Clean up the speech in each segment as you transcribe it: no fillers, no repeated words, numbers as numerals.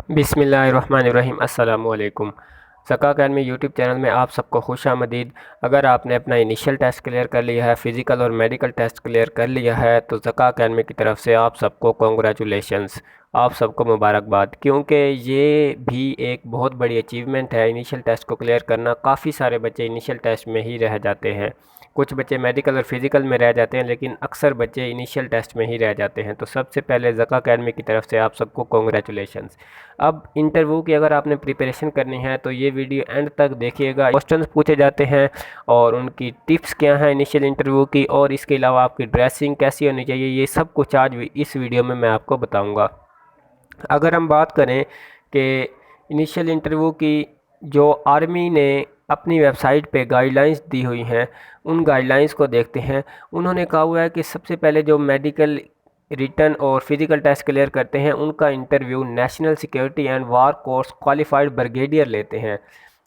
बिस्मिल्लाहिर्रहमानिर्रहीम अस्सलामुअलैकुम। ज़का अकादमी YouTube channel में आप सबको खुशामदीद। अगर आपने अपना इनिशियल टेस्ट क्लियर कर लिया है, फ़िज़िकल और मेडिकल टेस्ट क्लियर कर लिया है, तो ज़का अकादमी की तरफ से आप सबको कॉन्ग्रेचुलेशंस, आप सबको मुबारकबाद। क्योंकि ये भी एक बहुत बड़ी अचीवमेंट है इनिशियल टेस्ट को क्लियर करना। काफ़ी सारे बच्चे इनिशियल टेस्ट में ही रह जाते हैं, कुछ बच्चे मेडिकल और फिज़िकल में रह जाते हैं, लेकिन अक्सर बच्चे इनिशियल टेस्ट में ही रह जाते हैं। तो सबसे पहले ज़का अकादमी की तरफ से आप सबको कॉन्ग्रेचुलेशंस। अब इंटरव्यू की अगर आपने प्रिपरेशन करनी है तो ये वीडियो एंड तक देखिएगा। क्वेश्चंस पूछे जाते हैं और उनकी टिप्स क्या हैं इनिशियल इंटरव्यू की, और इसके अलावा आपकी ड्रेसिंग कैसी होनी चाहिए, ये सब कुछ आज इस वीडियो में मैं आपको बताऊंगा। अगर हम बात करें कि इनिशियल इंटरव्यू की जो आर्मी ने अपनी वेबसाइट पे गाइडलाइंस दी हुई हैं, उन गाइडलाइंस को देखते हैं। उन्होंने कहा हुआ है कि सबसे पहले जो मेडिकल, रिटन और फिज़िकल टेस्ट क्लियर करते हैं उनका interview national security and war course qualified brigadier लेते हैं।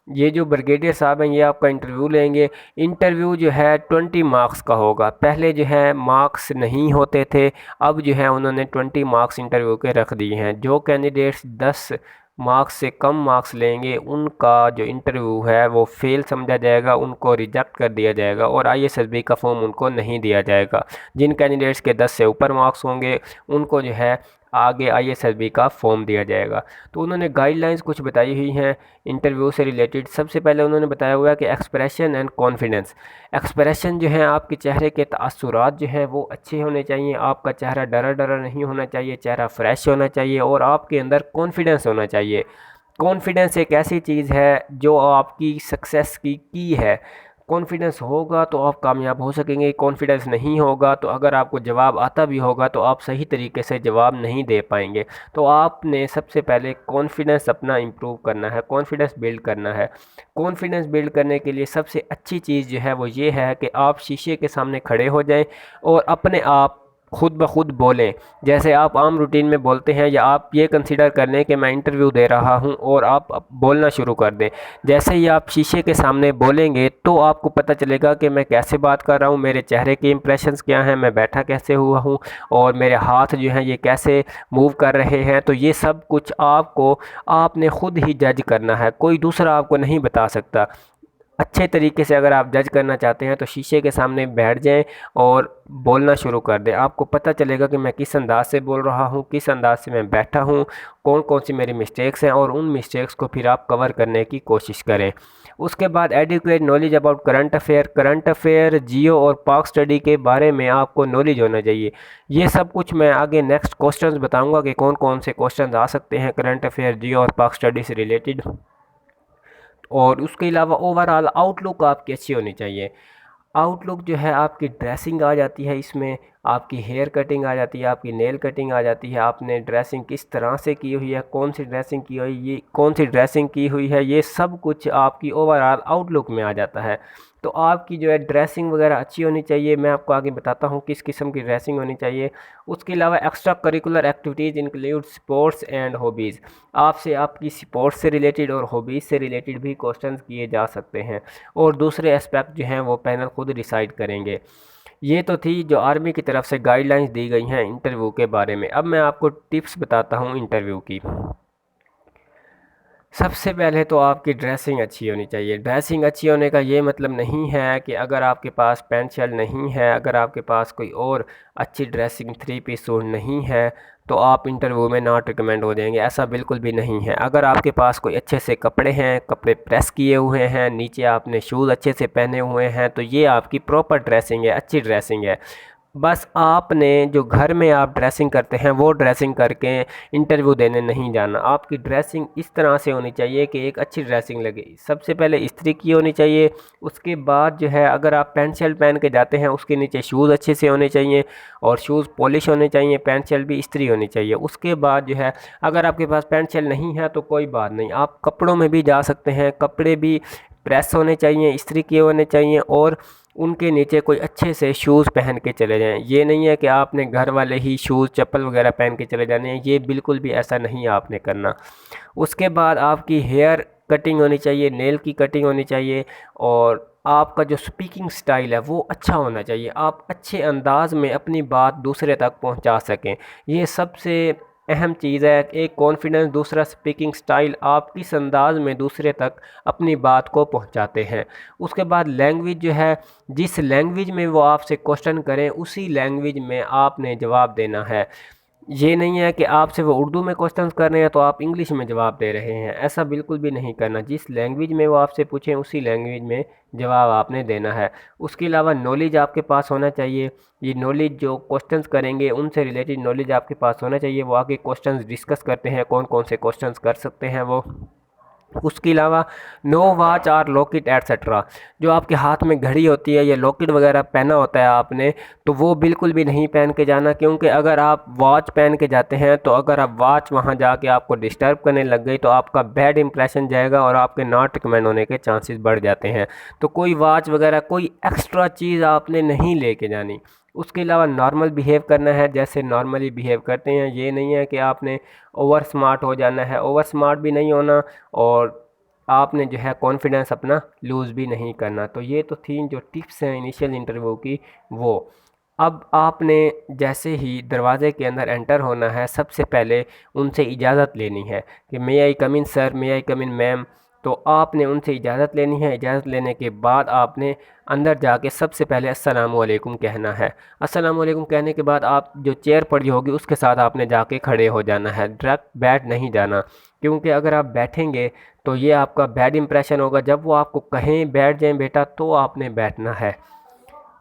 ये जो ब्रिगेडियर साहब हैं ये आपका इंटरव्यू लेंगे। इंटरव्यू जो है 20 मार्क्स का होगा। पहले जो है मार्क्स नहीं होते थे, अब जो है उन्होंने 20 मार्क्स इंटरव्यू के रख दिए हैं। जो कैंडिडेट्स 10 मार्क्स से कम मार्क्स लेंगे उनका जो इंटरव्यू है वो फेल समझा जाएगा, उनको रिजेक्ट कर दिया जाएगा और आईएसएसबी का फॉर्म उनको नहीं दिया जाएगा। जिन कैंडिडेट्स के 10 से ऊपर मार्क्स होंगे उनको जो है आगे आईएसएसबी का फॉर्म दिया जाएगा। तो उन्होंने गाइडलाइंस कुछ बताई हुई हैं इंटरव्यू से रिलेटेड। सबसे पहले उन्होंने बताया हुआ है कि एक्सप्रेशन एंड कॉन्फिडेंस। एक्सप्रेशन जो है आपके चेहरे के तासुरात जो है वो अच्छे होने चाहिए। आपका चेहरा डरा डरा नहीं होना चाहिए, चेहरा फ्रेश होना चाहिए और आपके अंदर कॉन्फिडेंस होना चाहिए। कॉन्फिडेंस एक ऐसी चीज़ है जो आपकी सक्सेस की है। कॉन्फिडेंस होगा तो आप कामयाब हो सकेंगे, कॉन्फिडेंस नहीं होगा तो अगर आपको जवाब आता भी होगा तो आप सही तरीके से जवाब नहीं दे पाएंगे। तो आपने सबसे पहले कॉन्फिडेंस अपना इम्प्रूव करना है, कॉन्फिडेंस बिल्ड करना है। कॉन्फिडेंस बिल्ड करने के लिए सबसे अच्छी चीज़ जो है वो ये है कि आप शीशे के सामने खड़े हो जाएं और अपने आप खुद ब खुद बोलें। जैसे आप आम रूटीन में बोलते हैं, या आप ये कंसीडर कर लें कि मैं इंटरव्यू दे रहा हूं और आप अब बोलना शुरू कर दें। जैसे ही आप शीशे के सामने बोलेंगे तो आपको पता चलेगा कि मैं कैसे बात कर रहा हूं, मेरे चेहरे के इंप्रेशंस क्या हैं, मैं बैठा कैसे हुआ हूं और मेरे हाथ जो हैं ये कैसे मूव कर रहे हैं। तो ये सब कुछ आपको, आपने खुद ही जज करना है, कोई दूसरा आपको नहीं बता सकता। अच्छे तरीके से अगर आप जज करना चाहते हैं तो शीशे के सामने बैठ जाएं और बोलना शुरू कर दें। आपको पता चलेगा कि मैं किस अंदाज से बोल रहा हूं, किस अंदाज से मैं बैठा हूं, कौन कौन सी मेरी मिस्टेक्स हैं, और उन मिस्टेक्स को फिर आप कवर करने की कोशिश करें। उसके बाद adequate knowledge about current affair, geo और पाक स्टडी के बारे में आपको नॉलेज होना चाहिए। ये सब कुछ मैं आगे नेक्स्ट क्वेश्चंस बताऊंगा कि कौन कौन से क्वेश्चंस आ सकते हैं करंट अफेयर, जियो और पाक स्टडी से रिलेटेड। और उसके अलावा ओवरऑल आउटलुक आपकी अच्छी होनी चाहिए। आउटलुक जो है, आपकी ड्रेसिंग आ जाती है इसमें, आपकी हेयर कटिंग आ जाती है, आपकी नेल कटिंग आ जाती है, आपने ड्रेसिंग किस तरह से की हुई है, कौन सी ड्रेसिंग की हुई, ये कौन सी ड्रेसिंग की हुई है, ये सब कुछ आपकी ओवरऑल आउटलुक में आ जाता है। तो आपकी जो है ड्रेसिंग वगैरह अच्छी होनी चाहिए। मैं आपको आगे बताता हूँ किस किस्म की ड्रेसिंग होनी चाहिए। उसके अलावा extra curricular activities include sports and hobbies. आपसे आपकी स्पोर्ट्स से रिलेटेड और हॉबीज़ से रिलेटेड भी क्वेश्चंस किए जा सकते हैं, और दूसरे एस्पेक्ट जो हैं वो पैनल खुद डिसाइड करेंगे। ये तो थी जो आर्मी की तरफ से गाइडलाइंस दी गई हैं इंटरव्यू के बारे में। अब मैं आपको टिप्स बताता हूँ इंटरव्यू की। सबसे पहले तो आपकी ड्रेसिंग अच्छी होनी चाहिए। ड्रेसिंग अच्छी होने का ये मतलब नहीं है कि अगर आपके पास पैंट शर्ट नहीं है, अगर आपके पास कोई और अच्छी ड्रेसिंग थ्री पीस सूट नहीं है तो आप इंटरव्यू में नॉट रिकमेंड हो जाएंगे। ऐसा बिल्कुल भी नहीं है। अगर आपके पास कोई अच्छे से कपड़े हैं, कपड़े प्रेस किए हुए हैं, नीचे आपने शूज़ अच्छे से पहने हुए हैं, तो ये आपकी प्रॉपर ड्रेसिंग है, अच्छी ड्रेसिंग है। बस आपने जो घर में आप ड्रेसिंग करते हैं वो ड्रेसिंग करके इंटरव्यू देने नहीं जाना। आपकी ड्रेसिंग इस तरह से होनी चाहिए कि एक अच्छी ड्रेसिंग लगे। सबसे पहले इस्त्री की होनी चाहिए। उसके बाद जो है, अगर आप पैंट शर्ट पहन के जाते हैं उसके नीचे शूज़ अच्छे से होने चाहिए और शूज़ पॉलिश होने चाहिए, पैंट शर्ट भी इस्त्री होनी चाहिए। उसके बाद जो है, अगर आपके पास पैंट शर्ट नहीं है तो कोई बात नहीं, आप कपड़ों में भी जा सकते हैं। कपड़े भी प्रेस होने चाहिए, इस्त्री किए होने चाहिए, और उनके नीचे कोई अच्छे से शूज़ पहन के चले जाएं। ये नहीं है कि आपने घर वाले ही शूज़ चप्पल वगैरह पहन के चले जाने हैं, ये बिल्कुल भी ऐसा नहीं आपने करना। उसके बाद आपकी हेयर कटिंग होनी चाहिए, नेल की कटिंग होनी चाहिए, और आपका जो स्पीकिंग स्टाइल है वो अच्छा होना चाहिए। आप अच्छे अंदाज में अपनी बात दूसरे तक पहुंचा सकें। ये सबसे अहम चीज़ है। एक कॉन्फिडेंस, दूसरा स्पीकिंग स्टाइल, आप किस अंदाज में दूसरे तक अपनी बात को पहुंचाते हैं। उसके बाद लैंग्वेज जो है, जिस लैंग्वेज में वो आपसे क्वेश्चन करें उसी लैंग्वेज में आपने जवाब देना है। ये नहीं है कि आपसे वो उर्दू में क्वेश्चंस कर रहे हैं तो आप इंग्लिश में जवाब दे रहे हैं, ऐसा बिल्कुल भी नहीं करना। जिस लैंग्वेज में वो आपसे पूछें उसी लैंग्वेज में जवाब आपने देना है। उसके अलावा नॉलेज आपके पास होना चाहिए। ये नॉलेज, जो क्वेश्चंस करेंगे उनसे रिलेटेड नॉलेज आपके पास होना चाहिए। वो आगे क्वेश्चंस डिस्कस करते हैं कौन कौन से क्वेश्चंस कर सकते हैं वो। उसके अलावा नो वॉच और लॉकेट एट्सेट्रा, जो आपके हाथ में घड़ी होती है या लॉकेट वगैरह पहना होता है आपने, तो वो बिल्कुल भी नहीं पहन के जाना। क्योंकि अगर आप वॉच पहन के जाते हैं तो अगर आप वॉच वहाँ जाके आपको डिस्टर्ब करने लग गई तो आपका बैड इंप्रेशन जाएगा और आपके नॉट रिकमेंड होने के चांसेस बढ़ जाते हैं। तो कोई वॉच वगैरह कोई एक्स्ट्रा चीज़ आपने नहीं लेके जानी। उसके अलावा नॉर्मल बिहेव करना है, जैसे नॉर्मली बिहेव करते हैं। ये नहीं है कि आपने ओवर स्मार्ट हो जाना है, ओवर स्मार्ट भी नहीं होना, और आपने जो है कॉन्फिडेंस अपना लूज़ भी नहीं करना। तो ये तो थी जो टिप्स हैं इनिशियल इंटरव्यू की वो। अब आपने जैसे ही दरवाज़े के अंदर एंटर होना है, सबसे पहले उनसे इजाज़त लेनी है कि मे आई कम इन सर, मे आई कम इन मैम। तो आपने उनसे इजाज़त लेनी है। इजाज़त लेने के बाद आपने अंदर जाके सबसे पहले अस्सलामु अलैकुम कहना है। अस्सलामु अलैकुम कहने के बाद आप जो चेयर पड़ी होगी उसके साथ आपने जाके खड़े हो जाना है, डायरेक्ट बैठ नहीं जाना। क्योंकि अगर आप बैठेंगे तो ये आपका बैड इंप्रेशन होगा। जब वो आपको कहें बैठ जाएं बेटा तो आपने बैठना है,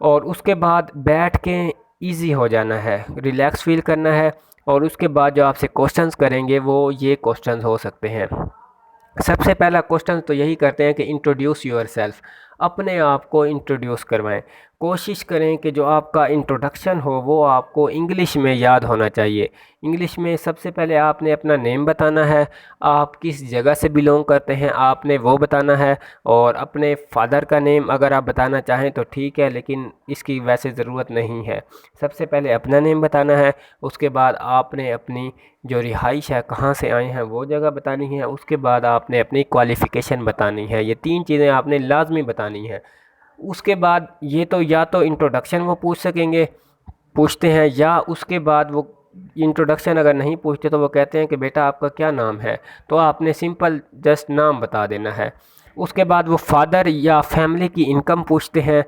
और उसके बाद बैठ के इजी हो जाना है, रिलैक्स फील करना है। और उसके बाद जो आपसे क्वेश्चंस करेंगे वो ये क्वेश्चंस हो सकते हैं। सबसे पहला क्वेश्चन तो यही करते हैं कि इंट्रोड्यूस योर सेल्फ, अपने आप को इंट्रोड्यूस करवाएं। कोशिश करें कि जो आपका इंट्रोडक्शन हो वो आपको इंग्लिश में याद होना चाहिए। इंग्लिश में सबसे पहले आपने अपना नेम बताना है, आप किस जगह से बिलोंग करते हैं आपने वो बताना है, और अपने फादर का नेम अगर आप बताना चाहें तो ठीक है, लेकिन इसकी वैसे ज़रूरत नहीं है। सबसे पहले अपना नेम बताना है। उसके बाद आपने अपनी जो रिहाइश है, कहाँ से आए हैं, वो जगह बतानी है। उसके बाद आपने अपनी क्वालिफ़िकेशन बतानी है। ये 3 चीज़ें आपने लाजमी बतानी है। उसके बाद ये तो या तो इंट्रोडक्शन वो पूछते हैं, या उसके बाद वो इंट्रोडक्शन अगर नहीं पूछते तो वो कहते हैं कि बेटा आपका क्या नाम है, तो आपने सिंपल जस्ट नाम बता देना है। उसके बाद वो फादर या फैमिली की इनकम पूछते हैं।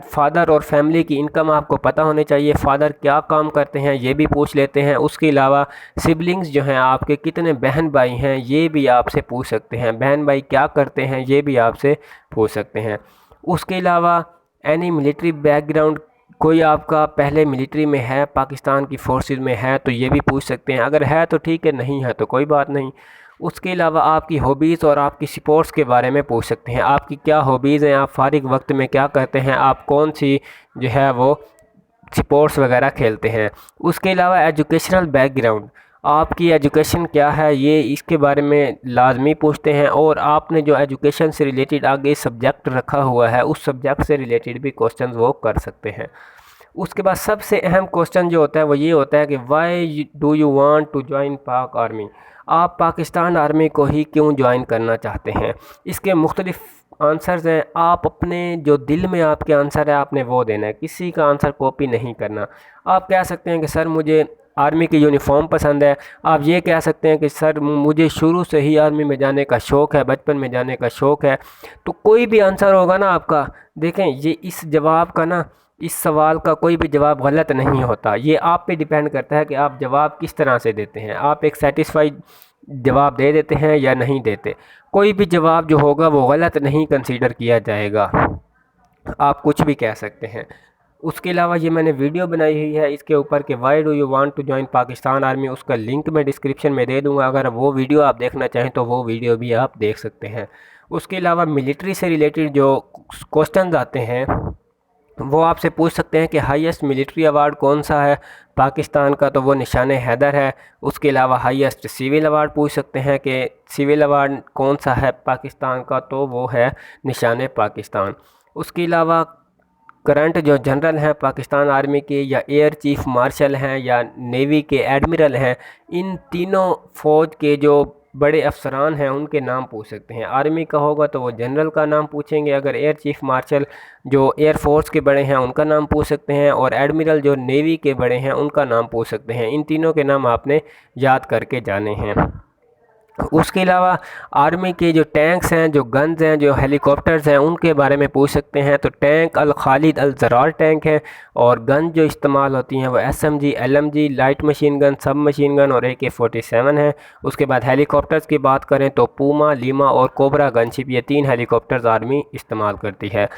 फादर और फैमिली की इनकम आपको पता होनी चाहिए, फादर क्या काम करते हैं ये भी पूछ लेते हैं। उसके अलावा सिबलिंग्स जो हैं आपके, कितने बहन भाई हैं ये भी आपसे पूछ सकते हैं। बहन भाई क्या करते हैं ये भी आपसे पूछ सकते हैं। उसके अलावा एनी मिलिट्री बैकग्राउंड, कोई आपका पहले मिलिट्री में है, पाकिस्तान की फोर्सेस में है, तो ये भी पूछ सकते हैं। अगर है तो ठीक है, नहीं है तो कोई बात नहीं। उसके अलावा आपकी हॉबीज़ और आपकी स्पोर्ट्स के बारे में पूछ सकते हैं। आपकी क्या हॉबीज़ हैं, आप फारिग वक्त में क्या करते हैं, आप कौन सी जो है वो स्पोर्ट्स वगैरह खेलते हैं। उसके अलावा एजुकेशनल बैकग्राउंड, आपकी एजुकेशन क्या है ये इसके बारे में लाजमी पूछते हैं। और आपने जो एजुकेशन से रिलेटेड आगे सब्जेक्ट रखा हुआ है उस सब्जेक्ट से रिलेटेड भी क्वेश्चन वो कर सकते हैं। उसके बाद सबसे अहम क्वेश्चन जो होता है वो ये होता है कि why do you want to join Pak army, आप पाकिस्तान आर्मी को ही क्यों ज्वाइन करना चाहते हैं। इसके मुख्तलिफ आंसर्स हैं। आप अपने जो दिल में आपके आंसर है आपने वो देना है, किसी का आंसर कॉपी नहीं करना। आप कह सकते हैं कि सर मुझे आर्मी की यूनिफॉर्म पसंद है। आप ये कह सकते हैं कि सर मुझे शुरू से ही आर्मी में जाने का शौक़ है, बचपन में जाने का शौक़ है। तो कोई भी आंसर होगा ना आपका, देखें ये इस जवाब का ना, इस सवाल का कोई भी जवाब गलत नहीं होता। ये आप पे डिपेंड करता है कि आप जवाब किस तरह से देते हैं। आप एक सेटिस्फाइड जवाब दे देते हैं या नहीं देते। कोई भी जवाब जो होगा वो गलत नहीं कंसीडर किया जाएगा। आप कुछ भी कह सकते हैं। उसके अलावा ये मैंने वीडियो बनाई हुई है इसके ऊपर कि why do you want to join Pakistan army, उसका लिंक मैं डिस्क्रिप्शन में दे दूंगा। अगर वो वीडियो आप देखना चाहें तो वो वीडियो भी आप देख सकते हैं। उसके अलावा मिलिट्री से रिलेटेड जो क्वेश्चन आते हैं वो आपसे पूछ सकते हैं कि हाईएस्ट मिलिट्री अवार्ड कौन सा है पाकिस्तान का, तो वो निशान हैदर है। उसके अलावा हाईएस्ट सिविल अवार्ड पूछ सकते हैं कि सिविल अवार्ड कौन सा है पाकिस्तान का, तो वो है निशान पाकिस्तान। उसके अलावा करंट जो जनरल हैं पाकिस्तान आर्मी के, या एयर चीफ मार्शल हैं, या नेवी के एडमिरल हैं, इन तीनों फ़ौज के जो बड़े अफसरान हैं उनके नाम पूछ सकते हैं। आर्मी का होगा तो वो जनरल का नाम पूछेंगे, अगर एयर चीफ मार्शल जो एयर फोर्स के बड़े हैं उनका नाम पूछ सकते हैं, और एडमिरल जो नेवी के बड़े हैं उनका नाम पूछ सकते हैं। इन तीनों के नाम आपने याद करके जाने हैं। उसके अलावा आर्मी के जो टैंक्स हैं, जो गन्स हैं, जो हेलीकॉप्टर्स हैं, उनके बारे में पूछ सकते हैं। तो टैंक अल खालिद अल ज़रार टैंक है, और गन जो इस्तेमाल होती हैं वो SMG, LMG, light machine gun, सब मशीन गन और AK-47 है। उसके बाद हेलीकॉप्टर्स की बात करें तो पूमा, लीमा और कोबरा गनशिप, ये 3 हेलीकॉप्टर्स आर्मी इस्तेमाल करती है।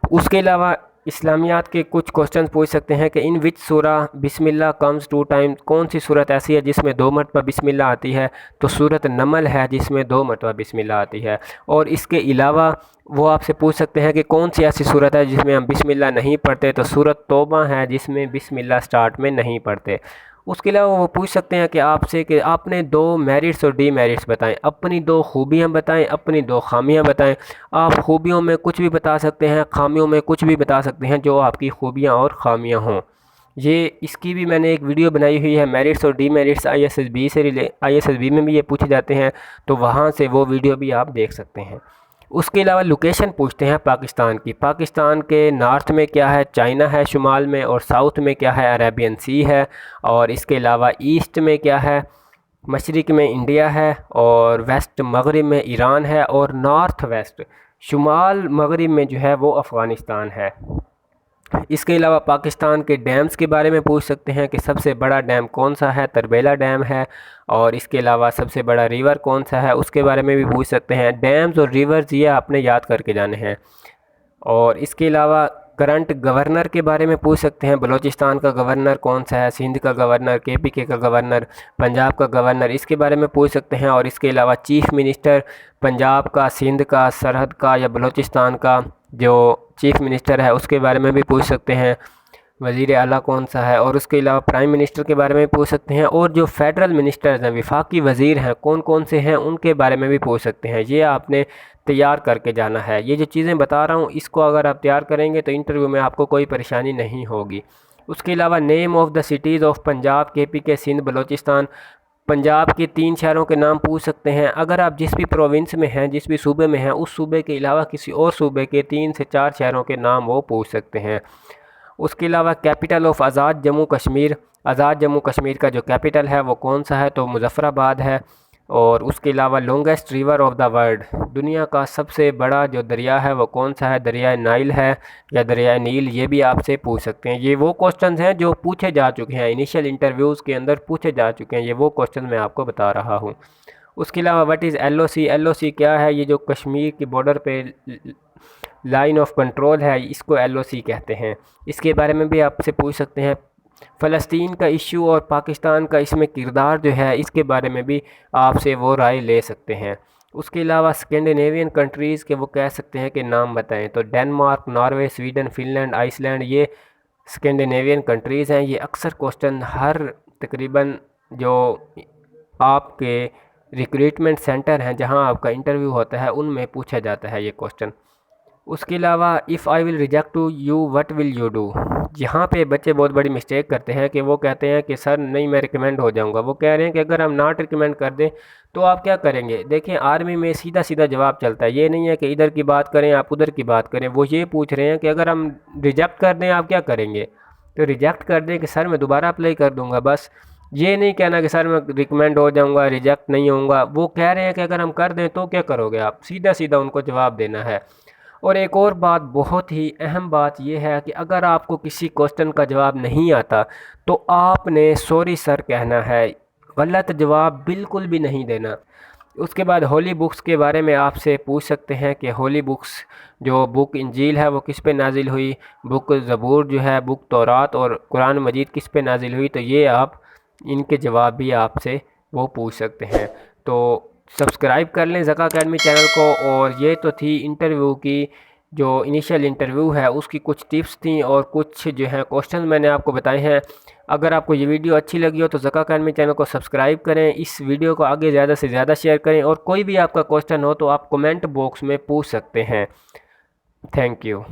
उसके अलावा इस्लामियात के कुछ क्वेश्चन पूछ सकते हैं कि इन विच सूरा बिस्मिल्लाह कम्स 2 टाइम्स, कौन सी सूरत ऐसी है जिसमें 2 मरतबा बिस्मिल्लाह आती है? तो सूरत नमल है जिसमें 2 मरतबा बिस्मिल्लाह आती है। और इसके अलावा वो आपसे पूछ सकते हैं कि कौन सी ऐसी सूरत है जिसमें हम बिस्मिल्लाह नहीं पढ़ते? तो सूरत तौबा है जिसमें बिस्मिल्लाह स्टार्ट में नहीं पढ़ते। उसके अलावा वो पूछ सकते हैं कि आपसे कि आपने 2 मेरिट्स और डीमेरिट्स बताएं, अपनी 2 खूबियाँ बताएं, अपनी 2 खामियाँ बताएं। आप खूबियों में कुछ भी बता सकते हैं, खामियों में कुछ भी बता सकते हैं जो आपकी खूबियाँ और खामियाँ हों। ये इसकी भी मैंने एक वीडियो बनाई हुई है, मेरिट्स और डीमेरिट्स ISSB में भी ये पूछे जाते हैं, तो वहाँ से वो वीडियो भी आप देख सकते हैं। उसके अलावा लोकेशन पूछते हैं पाकिस्तान की। पाकिस्तान के नॉर्थ में क्या है? चाइना है शुमाल में, और साउथ में क्या है? अरेबियन सी है। और इसके अलावा ईस्ट में क्या है? मशरिक़ में इंडिया है, और वेस्ट मगरिब में ईरान है, और नॉर्थ वेस्ट शुमाल मगरिब में जो है वो अफ़गानिस्तान है। इसके अलावा पाकिस्तान के डैम्स के बारे में पूछ सकते हैं कि सबसे बड़ा डैम कौन सा है? तरबेला डैम है। और इसके अलावा सबसे बड़ा रिवर कौन सा है? उसके बारे में भी पूछ सकते हैं। डैम्स और रिवर्स ये आपने याद करके जाने हैं। और इसके अलावा करंट गवर्नर के बारे में पूछ सकते हैं। बलूचिस्तान का गवर्नर कौन सा है? सिंध का गवर्नर, KPK का गवर्नर, पंजाब का गवर्नर, इसके बारे में पूछ सकते हैं। और इसके अलावा चीफ़ मिनिस्टर पंजाब का, सिंध का, सरहद का या बलूचिस्तान का जो चीफ़ मिनिस्टर है उसके बारे में भी पूछ सकते हैं। वज़ीर आला कौन सा है? और उसके अलावा प्राइम मिनिस्टर के बारे में पूछ सकते हैं। और जो फेडरल मिनिस्टर्स हैं, वफाकी वज़ीर हैं, कौन कौन से हैं उनके बारे में भी पूछ सकते हैं। ये आपने तैयार करके जाना है। ये जो चीज़ें बता रहा हूँ इसको अगर आप तैयार करेंगे तो इंटरव्यू में आपको कोई परेशानी नहीं होगी। उसके अलावा name of the cities of Punjab, KPK, Sindh, Balochistan, Punjab के 3 शहरों के नाम पूछ सकते हैं। अगर आप जिस भी प्रोविंस में हैं, जिस भी सूबे में हैं, उस सूबे के अलावा किसी और सूबे के 3 से 4 शहरों के नाम वो पूछ सकते हैं। उसके अलावा कैपिटल ऑफ आज़ाद जम्मू कश्मीर, आज़ाद जम्मू कश्मीर का जो कैपिटल है वो कौन सा है? तो मुज़फ़्फ़राबाद है। और उसके अलावा longest river of the world, दुनिया का सबसे बड़ा जो दरिया है वो कौन सा है? दरियाए नाइल है या दरियाए नील, ये भी आपसे पूछ सकते हैं। ये वो क्वेश्चंस हैं जो पूछे जा चुके हैं, इनिशियल इंटरव्यूज़ के अंदर पूछे जा चुके हैं। ये वो क्वेश्चन मैं आपको बता रहा हूँ। उसके अलावा व्हाट इज़ LOC? LOC क्या है? ये जो कश्मीर की बॉर्डर पे लाइन ऑफ कंट्रोल है इसको LOC कहते हैं। इसके बारे में भी आपसे पूछ सकते हैं। फ़लस्तीन का इशू और पाकिस्तान का इसमें किरदार जो है इसके बारे में भी आपसे वो राय ले सकते हैं। उसके अलावा स्कैंडिनेवियन कंट्रीज़ के वो कह सकते हैं कि नाम बताएं। तो Denmark, Norway, Sweden, Finland, Iceland, ये स्कैंडिनेवियन कंट्रीज़ हैं। ये अक्सर क्वेश्चन हर तकरीबन जो आपके रिक्रूटमेंट सेंटर हैं जहां आपका इंटरव्यू होता है उनमें पूछा जाता है ये क्वेश्चन। उसके अलावा if I will reject to you what will you do? यहाँ पे बच्चे बहुत बड़ी मिस्टेक करते हैं कि वो कहते हैं कि सर नहीं मैं रिकमेंड हो जाऊँगा। वो कह रहे हैं कि अगर हम नॉट रिकमेंड कर दें तो आप क्या करेंगे? देखें आर्मी में सीधा सीधा जवाब चलता है, ये नहीं है कि इधर की बात करें आप उधर की बात करें। वो ये पूछ रहे हैं कि अगर हम रिजेक्ट कर दें आप क्या करेंगे? तो रिजेक्ट कर दें कि सर मैं दोबारा अप्लाई कर दूँगा, बस। ये नहीं कहना कि सर मैं रिकमेंड हो जाऊँगा, रिजेक्ट नहीं होऊंगा। वो कह रहे हैं कि अगर हम कर दें तो क्या करोगे आप? सीधा सीधा उनको जवाब देना है। और एक और बात, बहुत ही अहम बात यह है कि अगर आपको किसी क्वेश्चन का जवाब नहीं आता तो आपने सॉरी सर कहना है, गलत जवाब बिल्कुल भी नहीं देना। उसके बाद होली बुक्स के बारे में आपसे पूछ सकते हैं कि होली बुक्स जो बुक इंजील है वो किस पे नाजिल हुई, बुक ज़बूर जो है, बुक तौरात और कुरान मजीद किस पे नाजिल हुई। तो ये आप इनके जवाब भी आपसे वो पूछ सकते हैं। तो सब्सक्राइब कर लें ज़का अकेडमी चैनल को। और ये तो थी इंटरव्यू की जो इनिशियल इंटरव्यू है उसकी कुछ टिप्स थी और कुछ जो है क्वेश्चन मैंने आपको बताए हैं। अगर आपको ये वीडियो अच्छी लगी हो तो ज़का अकेडमी चैनल को सब्सक्राइब करें, इस वीडियो को आगे ज़्यादा से ज़्यादा शेयर करें, और कोई भी आपका क्वेश्चन हो तो आप कमेंट बॉक्स में पूछ सकते हैं। Thank you.